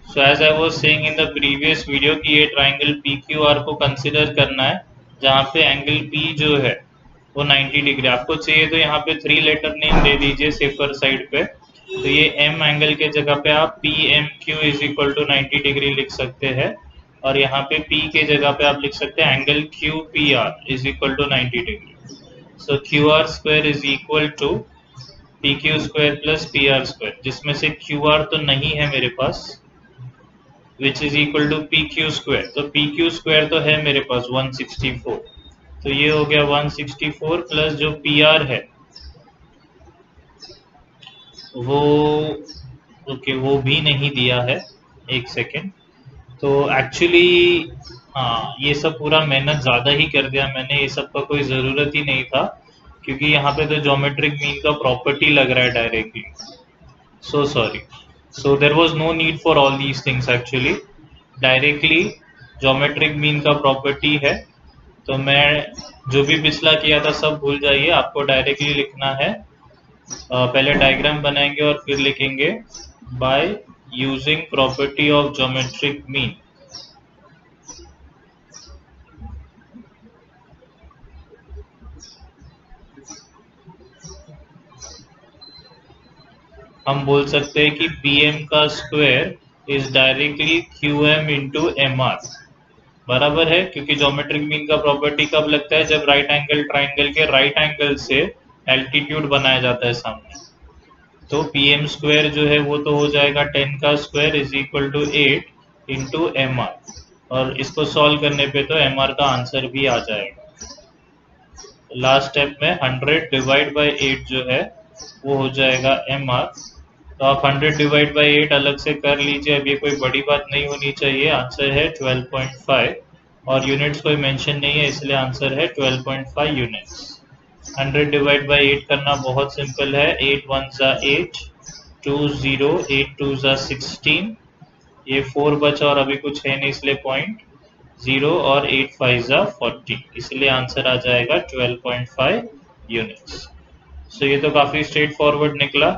So as I was saying in the previous video कि ये triangle P Q R को consider करना है, जहाँ पे एंगल पी जो है वो 90 डिग्री आपको चाहिए, तो यहाँ पे 3 लेटर नेम दे दीजिए सेफर साइड पे। तो ये एम एंगल के जगह पे आप P M Q is equal to 90 degree लिख सकते हैं, और यहाँ पे पी के जगह पे आप लिख सकते हैं angle Q P R is equal to 90 degree. So Q R square is equal to P Q square plus P R square, जिसमें से क्यू आर तो नहीं है मेरे पास, which is equal to P Q square. तो P Q square तो है मेरे पास 164, तो ये हो गया 164 प्लस जो पी आर है वो ओके वो भी नहीं दिया है, एक सेकेंड। तो एक्चुअली हाँ, ये सब पूरा मेहनत ज़्यादा ही कर दिया मैंने, ये सब का कोई ज़रूरत ही नहीं था, क्योंकि यहाँ पे तो ज्योमेट्रिक मीन का प्रॉपर्टी लग रहा है directly. So sorry, so there was no need for all these things actually, directly geometric mean का प्रॉपर्टी है। तो मैं जो भी पिछला किया था सब भूल जाइए, आपको डायरेक्टली लिखना है। पहले डायग्राम बनाएंगे और फिर लिखेंगे by using property of geometric mean. हम बोल सकते हैं कि पी एम का square is directly Q M into M R, बराबर है, क्योंकि ज्योमेट्रिक मीन का प्रॉपर्टी कब लगता है, जब राइट एंगल ट्राइंगल के राइट एंगल से एल्टीट्यूड बनाया जाता है सामने। तो पी एम स्क्वायर जो है वो तो हो जाएगा 10 का square is equal to 8 into M R, और इसको सॉल्व करने पे तो एम आर का आंसर भी आ जाएगा। लास्ट स्टेप में 100 डिवाइड बाई 8 जो है वो हो जाएगा एम आर। तो आप 100 डिवाइड बाई 8 अलग से कर लीजिए, अब ये कोई बड़ी बात नहीं होनी चाहिए। आंसर है 12.5, और यूनिट्स कोई मेंशन नहीं है इसलिए आंसर है 12.5 यूनिट्स। 100 डिवाइड बाई 8 करना बहुत सिंपल है, 8 1 ज़ा 8, 2 0, 8 2 ज़ा 16, ये 4 बचा और अभी कुछ है नहीं इसलिए पॉइंट 0, और 8 5 ज़ा 40, इसलिए आंसर आ जाएगा 12.5 यूनिट्स। सो ये तो काफ़ी स्ट्रेट फॉरवर्ड निकला,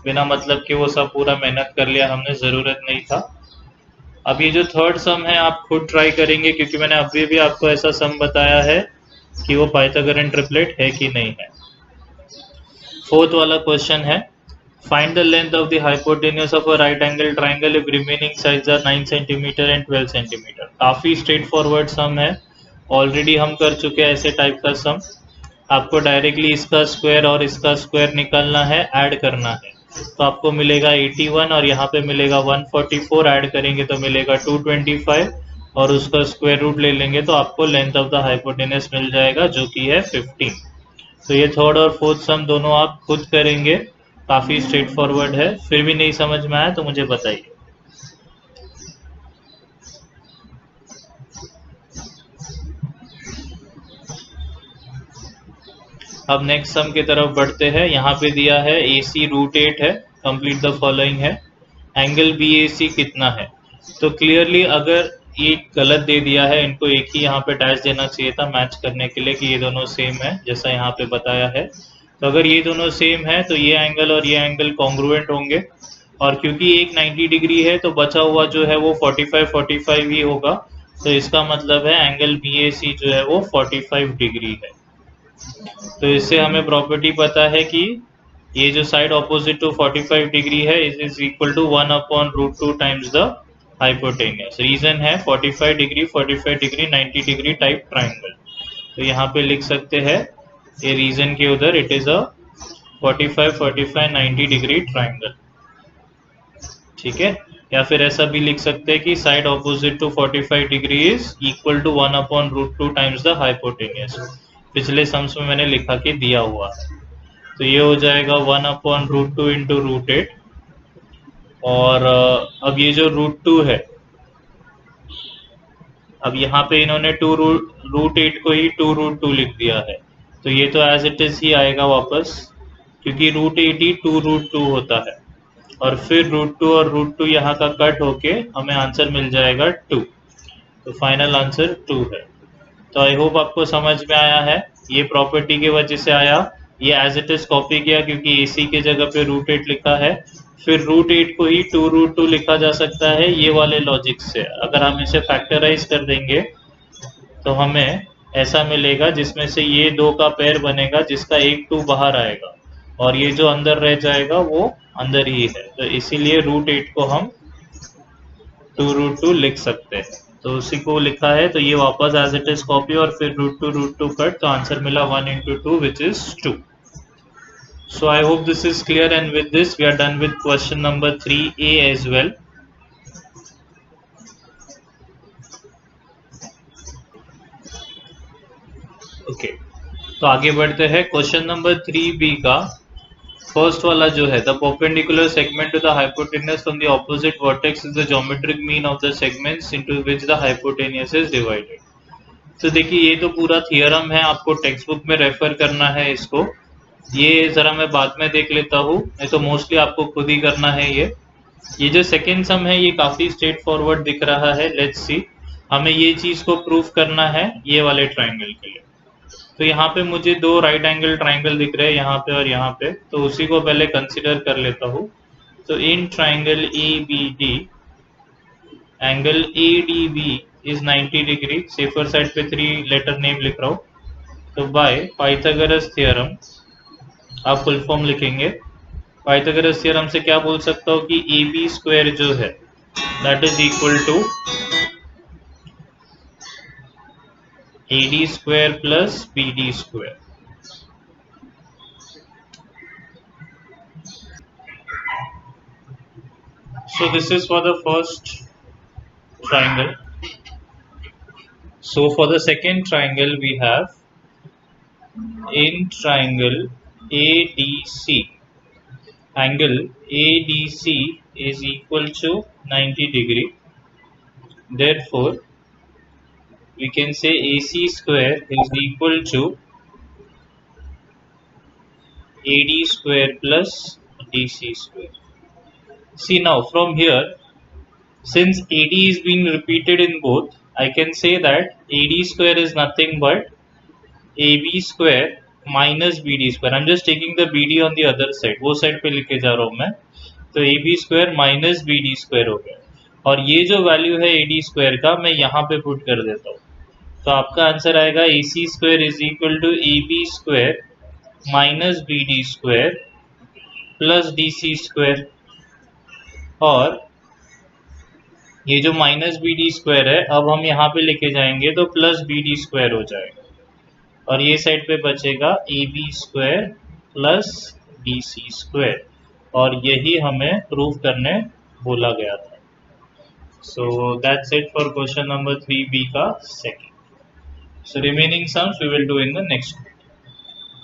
बिना मतलब कि वो सब पूरा मेहनत कर लिया हमने, ज़रूरत नहीं था। अब ये जो थर्ड सम है आप खुद ट्राई करेंगे, क्योंकि मैंने अभी भी आपको ऐसा सम बताया है कि वो पाइथागोरन ट्रिपलेट है कि नहीं है। फोर्थ वाला क्वेश्चन है, find the length of the hypotenuse of a right angle triangle if remaining sides are 9 centimetre and 12 centimetre. काफ़ी स्ट्रेट फॉरवर्ड सम है, ऑलरेडी हम कर चुके हैं ऐसे टाइप का सम। आपको डायरेक्टली इसका स्क्वायर और इसका स्क्वायर निकालना है, ऐड करना है, तो आपको मिलेगा 81 और यहाँ पे मिलेगा 144, ऐड करेंगे तो मिलेगा 225, और उसका स्क्वायर रूट ले लेंगे तो आपको लेंथ ऑफ द हाइपोटेनस मिल जाएगा जो कि है 15। तो ये थर्ड और फोर्थ सम दोनों आप खुद करेंगे, काफ़ी स्ट्रेट फॉरवर्ड है। फिर भी नहीं समझ में आया तो मुझे बताइए। अब नेक्स्ट सम की तरफ बढ़ते हैं। यहाँ पे दिया है ए सी √8 है, कंप्लीट द फॉलोइंग है, एंगल बी ए सी कितना है। तो क्लियरली अगर ये गलत दे दिया है, इनको एक ही यहाँ पे डैश देना चाहिए था मैच करने के लिए कि ये दोनों सेम है, जैसा यहाँ पे बताया है। तो अगर ये दोनों सेम है तो ये एंगल और ये एंगल कॉन्ग्रुएंट होंगे, और क्योंकि एक 90 डिग्री है तो बचा हुआ जो है वो 45 ही होगा। तो इसका मतलब है एंगल बी ए सी जो है वो 45 डिग्री है। तो इससे हमें प्रॉपर्टी पता है कि ये जो साइड ऑपोजिट टू 45 डिग्री है is equal to 1/√2 times the hypotenuse. Reason है 45 डिग्री 90 डिग्री टाइप ट्राइंगल, तो यहाँ पे लिख सकते हैं ये रीजन के उधर it is a 45 90 degree triangle, ठीक है। या फिर ऐसा भी लिख सकते हैं कि side opposite to 45 degree is equal to 1/√2 times the hypotenuse. पिछले सम्स में मैंने लिखा के दिया हुआ है, तो ये हो जाएगा 1/√2 इंटू √8, और अब ये जो √2 है, अब यहाँ पे इन्होंने √8 को ही 2√2 लिख दिया है, तो ये तो एज इट इज ही आएगा वापस, क्योंकि √8 ही 2√2 होता है, और फिर √2 और √2 यहाँ का कट होके हमें आंसर मिल जाएगा 2। तो फाइनल आंसर 2 है। तो आई होप आपको समझ में आया है, ये प्रॉपर्टी की वजह से आया, ये एज इट इज कॉपी किया क्योंकि AC के जगह पे √8 लिखा है, फिर √8 को ही 2√2 लिखा जा सकता है ये वाले लॉजिक से। अगर हम इसे फैक्टराइज कर देंगे तो हमें ऐसा मिलेगा जिसमें से ये दो का पेयर बनेगा जिसका एक 2 बाहर आएगा और ये जो अंदर रह जाएगा वो अंदर ही है, तो इसीलिए √8 को हम 2√2 लिख सकते हैं। तो उसी को लिखा है, तो ये वापस एज इट इज कॉपी और फिर √2 कट, तो आंसर मिला 1 into 2 which is 2. So I hope this is clear, and with this we are done with question number 3A as well. Okay, तो आगे बढ़ते हैं क्वेश्चन नंबर 3B का first वाला जो है, the perpendicular segment to the hypotenuse from the opposite vertex is the geometric mean of the segments into which the hypotenuse is divided. तो देखिए ये तो पूरा थियरम है, आपको टेक्स्ट बुक में रेफर करना है इसको। ये जरा मैं बाद में देख लेता हूँ, नहीं तो मोस्टली आपको खुद ही करना है। ये जो सेकेंड सम है ये काफी स्ट्रेट फॉरवर्ड दिख रहा है। लेट्स सी, हमें ये चीज को प्रूफ करना है ये वाले ट्राइंगल के लिए। तो यहाँ पे मुझे दो राइट एंगल ट्राइंगल दिख रहे हैं, यहाँ पे और यहाँ पे, तो उसी को पहले कंसिडर कर लेता हूँ। तो in triangle A B D, angle A D B is 90 degree. Safer side पे 3 लेटर नेम लिख रहा हूँ। तो बाय पाइथागोरस थ्योरम, आप फुल फॉर्म लिखेंगे। पाइथागोरस थ्योरम से क्या बोल सकता हूँ कि ए बी स्क्वायर जो है that is equal to A D square plus B D square. So this is for the first triangle. So for the second triangle we have in triangle ADC, angle ADC is equal to 90 degree. Therefore we can say AC square is equal to AD square plus DC square. See now from here, since AD is being repeated in both, I can say that AD square is nothing but AB square minus BD square. I'm just taking the BD on the other side, वो side पे लिखे जा रहा हूँ मैं। तो AB square minus BD square हो गया, और ये जो वैल्यू है AD square का मैं यहाँ पे पुट कर देता हूँ। तो आपका आंसर आएगा AC square is equal to AB square minus BD square plus DC square, और ये जो माइनस बी डी स्क्वायर है अब हम यहाँ पे लेके जाएंगे तो प्लस बी डी स्क्वायर हो जाएगा, और ये साइड पे बचेगा A B square plus B C square, और यही हमें प्रूव करने बोला गया था। So that's it for question number 3B का second. So remaining sums we will do in the next.